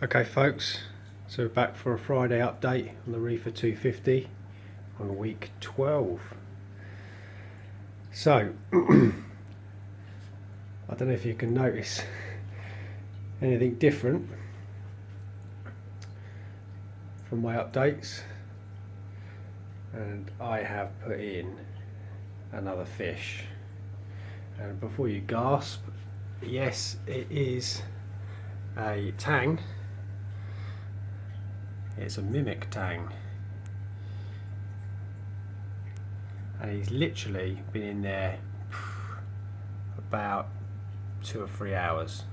Okay folks, so we're back for a Friday update on the Reefer 250 on week 12. So, I don't know if you can notice anything different from my updates, and I have put in another fish. And before you gasp, yes, it is a tang. It's a mimic tang, and he's literally been in there about 2 or 3 hours,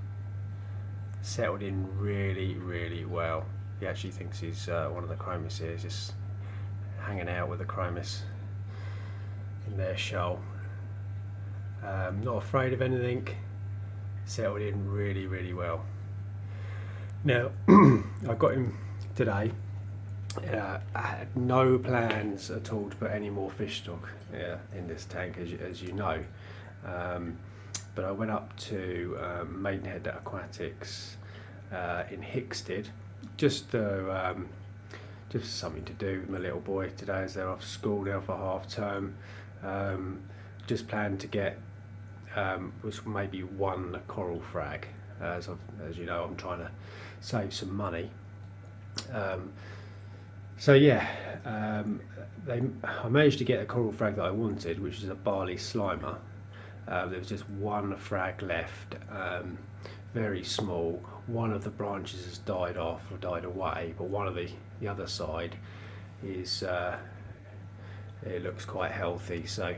settled in really well. He actually thinks he's one of the chromis here, just hanging out with the chromis in their shoal. Not afraid of anything, settled in really well. Now I got him today. I had no plans at all to put any more fish stock in this tank, as you know, but I went up to Maidenhead Aquatics in Hicksted, just something to do with my little boy today, as they're off school now for half term. Just planned to get was maybe one coral frag, as you know, I'm trying to save some money. So yeah, I managed to get a coral frag that I wanted, which is a barley slimer. There was just one frag left, very small. One of the branches has died off or died away, but one of the other side is it looks quite healthy. So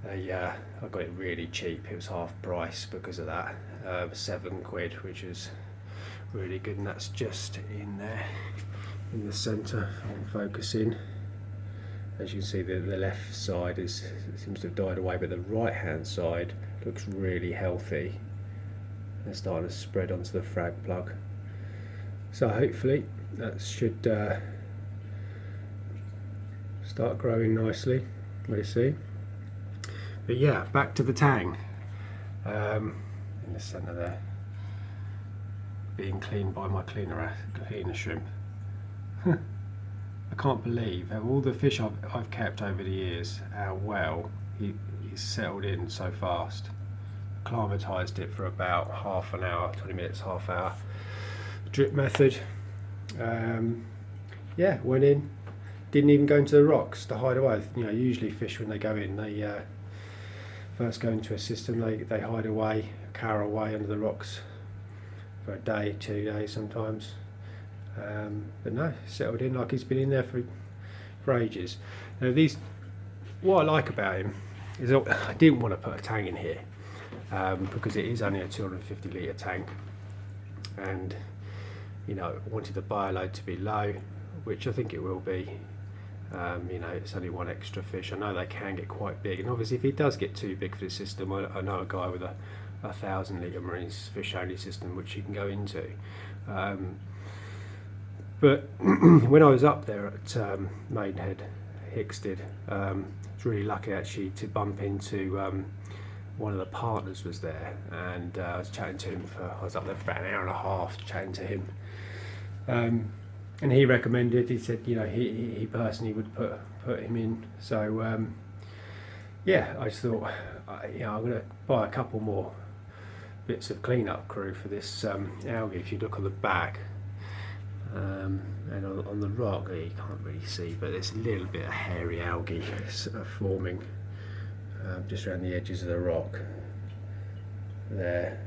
I got it really cheap. It was half price because of that, £7, which is really good, and that's just in there in the centre. I'm focusing. As you can see, the left side seems to have died away, but the right hand side looks really healthy. They're starting to spread onto the frag plug, so hopefully that should start growing nicely. Let's see. But yeah, back to the tang, in the centre there, being cleaned by my cleaner shrimp. I can't believe, of all the fish I've kept over the years, how well he's settled in so fast. Acclimatised it for about half an hour, 20 minutes, half hour, drip method. Yeah, went in, didn't even go into the rocks to hide away. You know, usually fish, when they go in, they first go into a system, they hide away, cower away under the rocks for a day, 2 days sometimes. But no, settled in like he's been in there for ages. Now what I like about him is, I didn't want to put a tang in here because it is only a 250 litre tank, and you know, I wanted the bioload to be low, which I think it will be. You know, it's only one extra fish. I know they can get quite big, and obviously if it does get too big for the system, I know a guy with a 1,000 litre marine fish only system which you can go into. But when I was up there at Maidenhead, Hicksted, I was really lucky actually to bump into one of the partners was there, and I was chatting to him I was up there for about an hour and a half chatting to him, and he recommended, he said, you know, he personally would put him in. So yeah, I just thought, you know, I'm going to buy a couple more bits of clean-up crew for this algae. If you look on the back, and on the rock, you can't really see, but there's a little bit of hairy algae forming just around the edges of the rock there,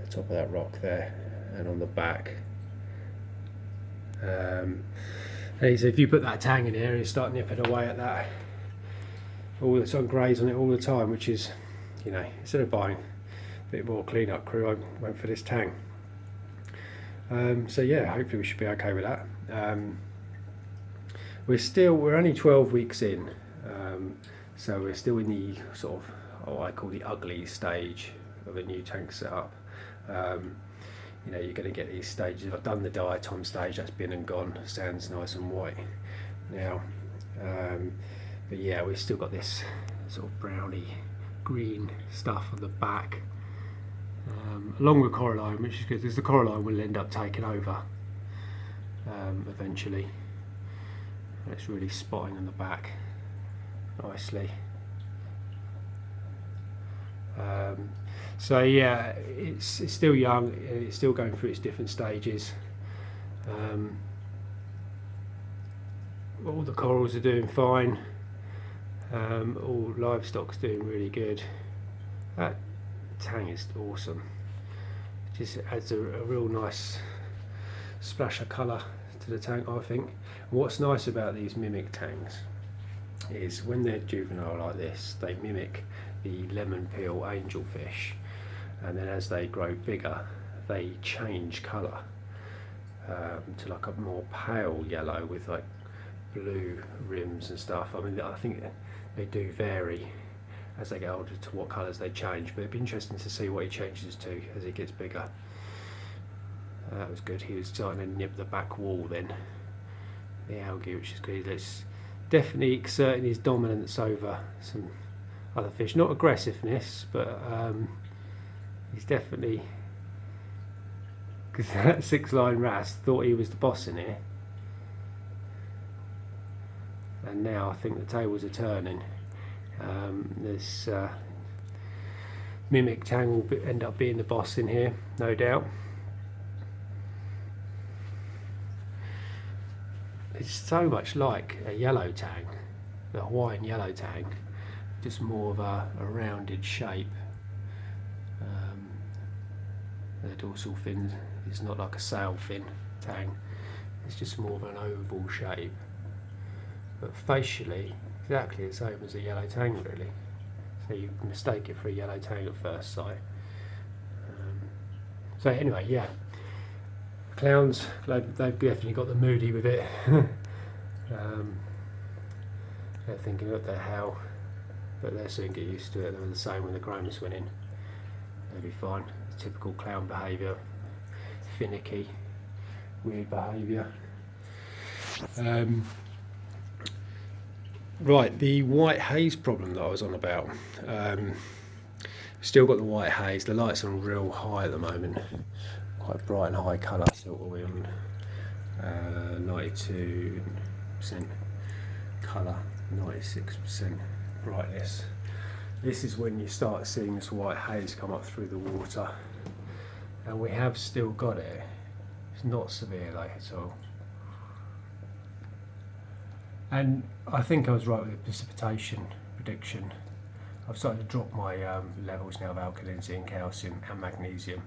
the top of that rock there, and on the back. And so if you put that tang in here, you start nipping away at that, all the sun graze on it all the time, which is, you know, instead of buying a bit more clean-up crew, I went for this tang. So yeah, hopefully we should be okay with that. We're only 12 weeks in, so we're still in the sort of what I call the ugly stage of a new tank setup. You know, you're going to get these stages. I've done the diatom stage, that's been and gone, stands nice and white now. But yeah, we've still got this sort of browny green stuff on the back, along with coralline, which is good because the coralline will end up taking over eventually. And it's really spotting on the back nicely. So yeah, it's still young, it's still going through its different stages. All the corals are doing fine, all livestock's doing really good. That tang is awesome, just adds a real nice splash of colour to the tank, I think. And what's nice about these mimic tangs is when they're juvenile like this, they mimic the lemon peel angelfish, and then as they grow bigger they change colour to like a more pale yellow with like blue rims and stuff. I mean, I think they do vary as they get older to what colours they change, but it'd be interesting to see what he changes to as he gets bigger. That was good. He was starting to nip the back wall then, the algae, which is good. It's definitely exerting his dominance over some other fish. Not aggressiveness, but he's definitely, because that 6-line wrasse thought he was the boss in here, and now I think the tables are turning. This mimic tang will end up being the boss in here, no doubt. It's so much like a yellow tang, the Hawaiian yellow tang, just more of a rounded shape. The dorsal fin is not like a sail fin tang, it's just more of an oval shape, but facially exactly the same as a yellow tang really, so you mistake it for a yellow tang at first sight. So anyway, yeah, clowns, they've definitely got the moody with it. They're thinking what the hell, but they'll soon get used to it. They were the same when the chromis went in, they'll be fine. Typical clown behaviour, finicky, weird behaviour. Right, the white haze problem that I was on about. Still got the white haze, the light's on real high at the moment, quite bright and high colour, so we're on 92% colour, 96% brightness. This is when you start seeing this white haze come up through the water, and we have still got it. It's not severe though at all. And I think I was right with the precipitation prediction. I've started to drop my levels now of alkalinity and calcium and magnesium,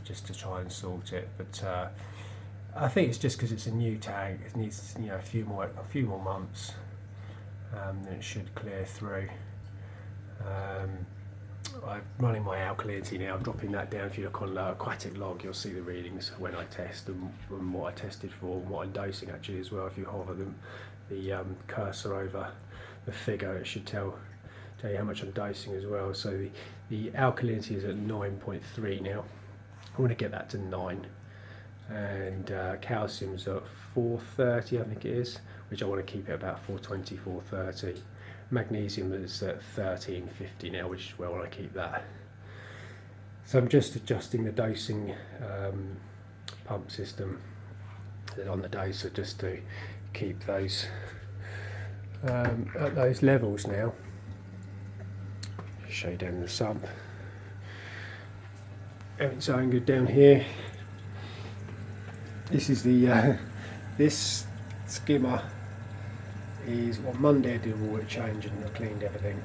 just to try and sort it. But I think it's just because it's a new tag. It needs, you know, a few more months, and it should clear through. I'm running my alkalinity now, dropping that down. If you look on the aquatic log, you'll see the readings when I test and what I tested for and what I'm dosing actually as well. If you hover the cursor over the figure, it should tell you how much I'm dosing as well. So the alkalinity is at 9.3 now. I want to get that to 9, and calcium's at 430, I think it is, which I want to keep it about 420, 430. Magnesium is at 1350 now, which is where I want to keep that. So I'm just adjusting the dosing pump system on the doser just to keep those at those levels now. Show you down in the sump. Everything's going good down here. This is the this skimmer is what Monday I did a water change and I cleaned everything,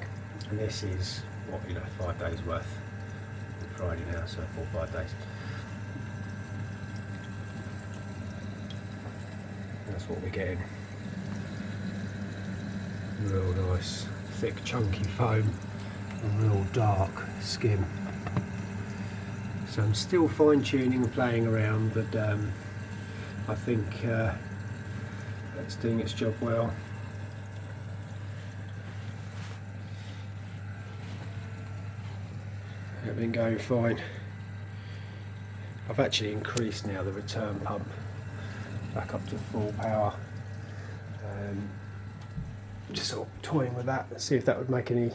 and this is what, 5 days worth. Friday now, so 4 or 5 days. That's what we're getting. Real nice, thick, chunky foam, and real dark skim. So I'm still fine tuning and playing around, but I think it's doing its job well. Everything going fine. I've actually increased now the return pump back up to full power. Just sort of toying with that, see if that would make any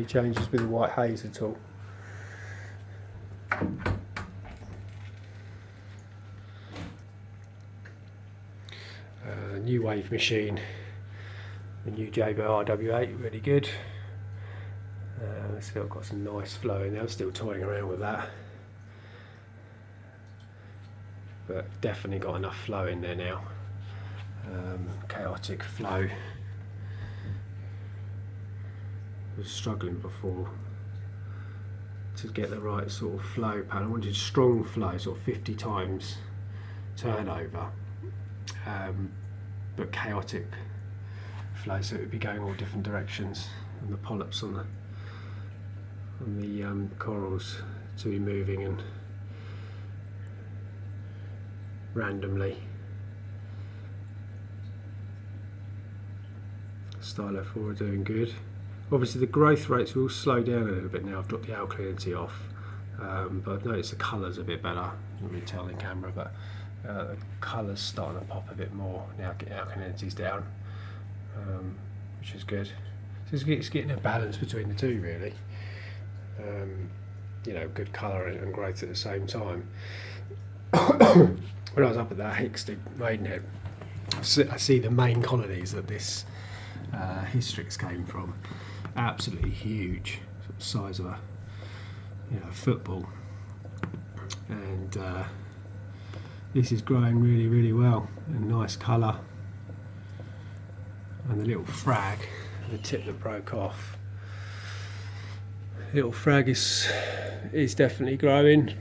changes with the white haze at all. New wave machine, the new JBO RW8, really good. Still got some nice flow in there. I'm still toying around with that, but definitely got enough flow in there now. Chaotic flow. I was struggling before to get the right sort of flow pattern. I wanted strong flow, sort of 50 times turnover, but chaotic flow, so it would be going all different directions, and the polyps on the corals to be moving and randomly. Stylo4 are doing good. Obviously the growth rates will slow down a little bit now. I've dropped the alkalinity off, but I've noticed the colours a bit better. You can really tell in camera, but the colours starting to pop a bit more now. Alkalinity's down, which is good. So it's getting a balance between the two, really. You know, good colour and growth at the same time. When I was up at that Hicksted Maidenhead, I see the main colonies that this Hystrix came from. Absolutely huge, sort of size of a football, and this is growing really, really well, and nice colour. And the little frag, the tip that broke off, little frag is definitely growing.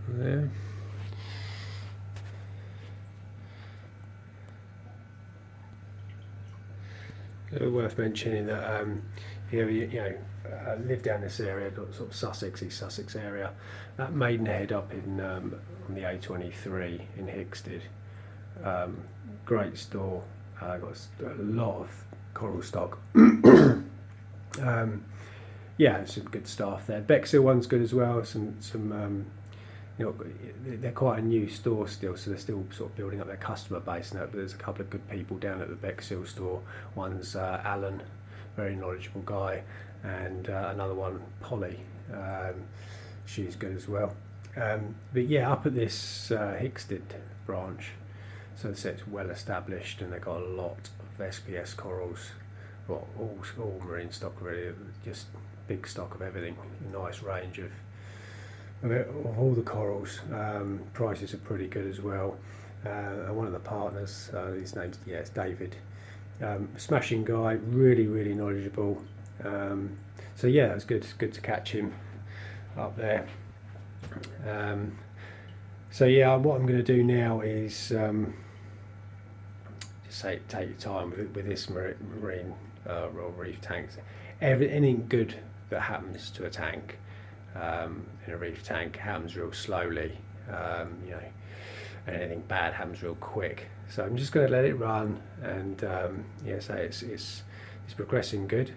There. Worth mentioning that if you ever live down this area, sort of Sussex, East Sussex area, that Maidenhead up in on the A23 in Hicksted, great store. Got a lot of coral stock. Yeah, some good staff there. Bexhill one's good as well. Some they're quite a new store still, so they're still sort of building up their customer base now, but there's a couple of good people down at the Bexhill store. One's Alan, very knowledgeable guy, and another one, Polly, she's good as well. But yeah, up at this Hicksted branch, so it's well established, and they've got a lot of SPS corals, well, all marine stock really, just big stock of everything, a nice range of all the corals. Prices are pretty good as well. And one of the partners, his name's it's David, smashing guy, really, really knowledgeable. So yeah, it's good to catch him up there. So yeah, what I'm going to do now is just take your time with this marine reef tanks. Anything good that happens to a tank, in a reef tank, happens real slowly. And anything bad happens real quick. So I'm just going to let it run, and so it's progressing good,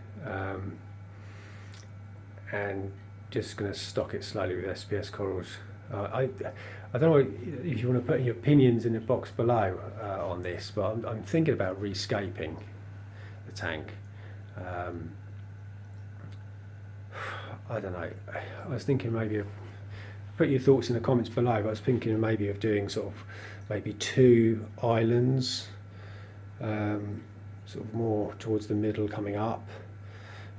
and just going to stock it slowly with SPS corals. I don't know if you want to put your opinions in the box below on this, but I'm thinking about rescaping the tank. I don't know. I was thinking maybe put your thoughts in the comments below, but I was thinking maybe of doing sort of maybe 2 islands, sort of more towards the middle coming up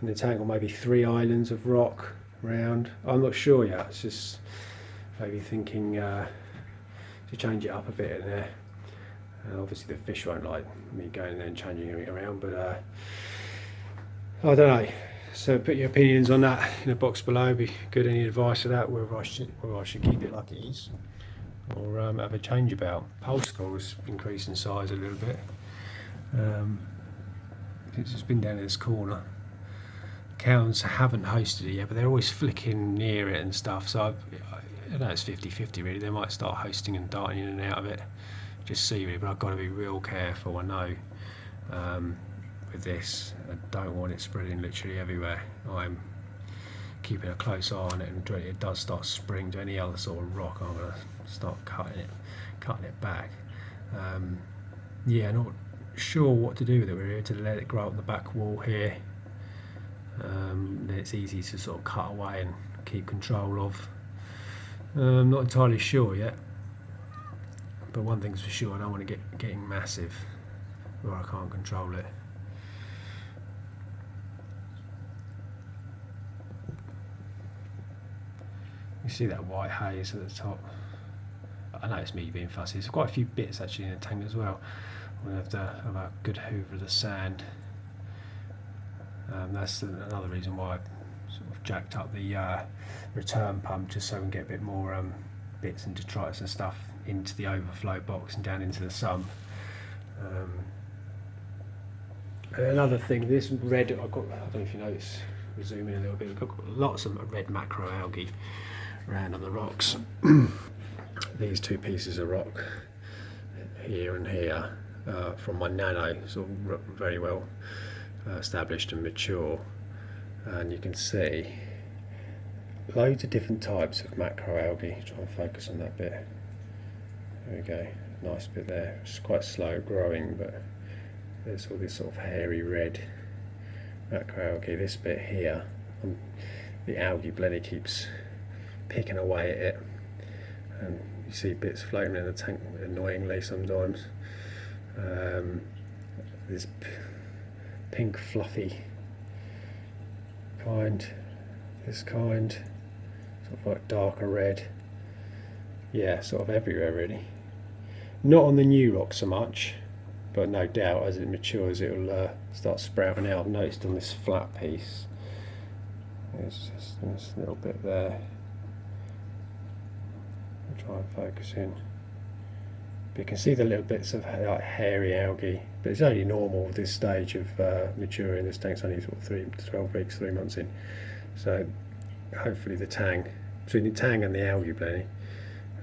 in the tank, or maybe 3 islands of rock round. I'm not sure yet. It's just maybe thinking to change it up a bit in there. Obviously the fish won't like me going in there and changing it around, but I don't know. So put your opinions on that in the box below. Be good, any advice for that, whether I should keep it like it is, or have a change about. Pulse corals increase in size a little bit. It's just been down in this corner. Cows haven't hosted it yet, but they're always flicking near it and stuff, so I know it's 50-50 really. They might start hosting and darting in and out of it, just see really, but I've got to be real careful. I know with this, I don't want it spreading literally everywhere. I'm keeping a close eye on it, and when it does start spreading to any other sort of rock, I'm going to start cutting it back. Not sure what to do with it. We're here to let it grow up the back wall here. then it's easy to sort of cut away and keep control of. I'm not entirely sure yet, but one thing's for sure, I don't want to getting massive where I can't control it. You see that white haze at the top. I know it's me being fussy. There's quite a few bits actually in the tank as well. I'm going to have to have a good hoover of the sand. That's another reason why I sort of jacked up the return pump, just so we can get a bit more bits and detritus and stuff into the overflow box and down into the sump. Another thing, this red, I don't know if you notice, we'll zoom in a little bit, we've got lots of red macroalgae around on the rocks. These two pieces of rock here and here from my nano, sort of very well established and mature, and you can see loads of different types of macroalgae. Try and focus on that bit. There we go, nice bit there. It's quite slow growing, but there's all this sort of hairy red macroalgae. This bit here, the algae blenny keeps picking away at it, and you see bits floating in the tank annoyingly sometimes. This pink fluffy kind, this kind, sort of like darker red. Yeah, sort of everywhere really. Not on the new rock so much, but no doubt as it matures it'll start sprouting out. I've noticed on this flat piece, there's just this little bit there. I'll try and focus in. But you can see the little bits of like hairy algae, but it's only normal at this stage of maturing. This tank's only sort of 12 weeks, 3 months in. So hopefully the tang, between the tang and the algae blenny,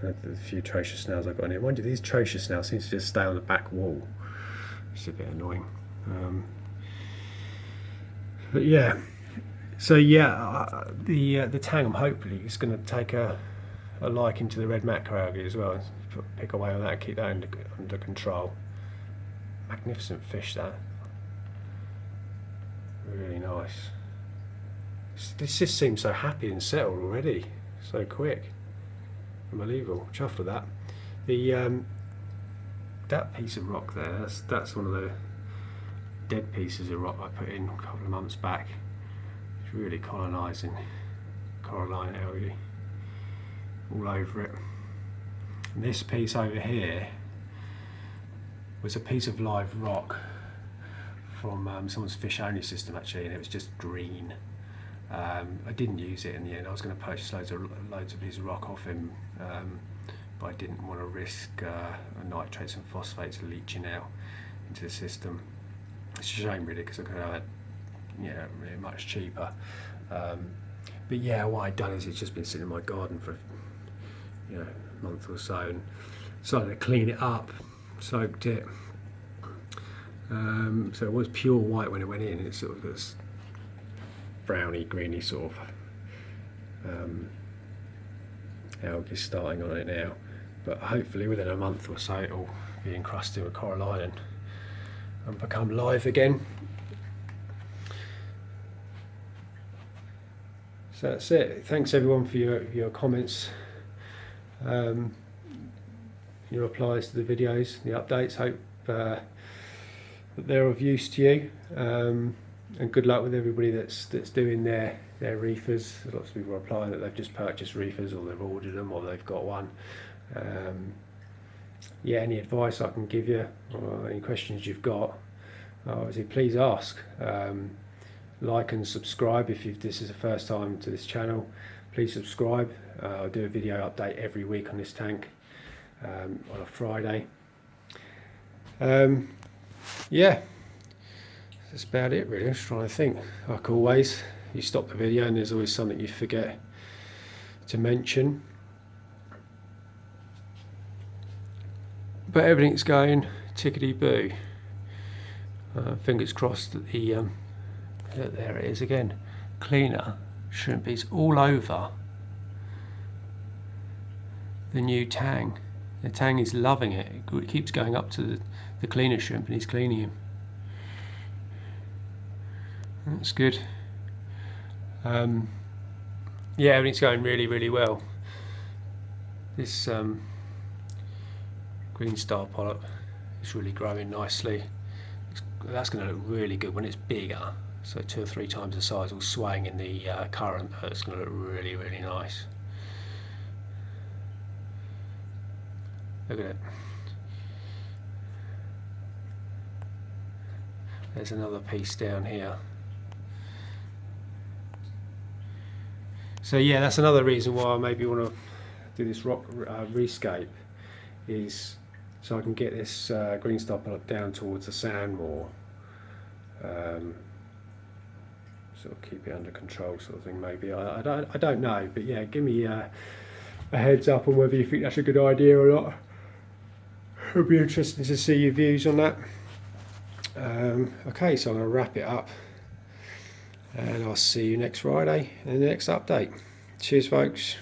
and the few trachea snails I've got in here. Mind you, these trachea snails seem to just stay on the back wall. It's a bit annoying. But yeah, so yeah, the tang, I'm hopefully is going to take a liking to the red macroalgae as well. Pick away on that and keep that under control. Magnificent fish, that. Really nice. This just seems so happy and settled already, so quick. Unbelievable. Chuffed with that. The that piece of rock there, that's one of the dead pieces of rock I put in a couple of months back. It's really colonising coralline algae all over it. And this piece over here was a piece of live rock from someone's fish only system actually, and it was just green. I didn't use it in the end. I was going to purchase loads of his rock off him, but I didn't want to risk nitrates and phosphates leaching out into the system. It's a shame really, because I could have had really much cheaper. But yeah, what I'd done is it's just been sitting in my garden for a month or so, and decided to clean it up, soaked it. So it was pure white when it went in. It's sort of this browny, greeny sort of algae starting on it now. But hopefully within a month or so it'll be encrusted with coralline and become live again. So that's it. Thanks everyone for your comments, your replies to the videos, the updates. Hope that they're of use to you, and good luck with everybody that's doing their reefers. Lots of people are replying that they've just purchased reefers, or they've ordered them, or they've got one. Yeah, any advice I can give you, or any questions you've got, obviously please ask. Like and subscribe if this is the first time to this channel. Please subscribe. I'll do a video update every week on this tank on a Friday. Yeah, that's about it really. I'm just trying to think. Like always, you stop the video and there's always something you forget to mention. But everything's going tickety-boo. Fingers crossed that there it is again. Cleaner shrimpies all over the new tang. The tang is loving it. It keeps going up to the cleaner shrimp and he's cleaning him. That's good. Yeah, everything's going really, really well. This green star polyp is really growing nicely. That's going to look really good when it's bigger, so 2 or 3 times the size, all swaying in the current. It's going to look really, really nice. Look at it. There's another piece down here. So yeah, that's another reason why I maybe want to do this rock rescape, is so I can get this green star polyp down towards the sand more. Sort of keep it under control, sort of thing. Maybe I don't know, but yeah, give me a heads up on whether you think that's a good idea or not. It'll be interesting to see your views on that. Okay, so I'm going to wrap it up, and I'll see you next Friday in the next update. Cheers, folks.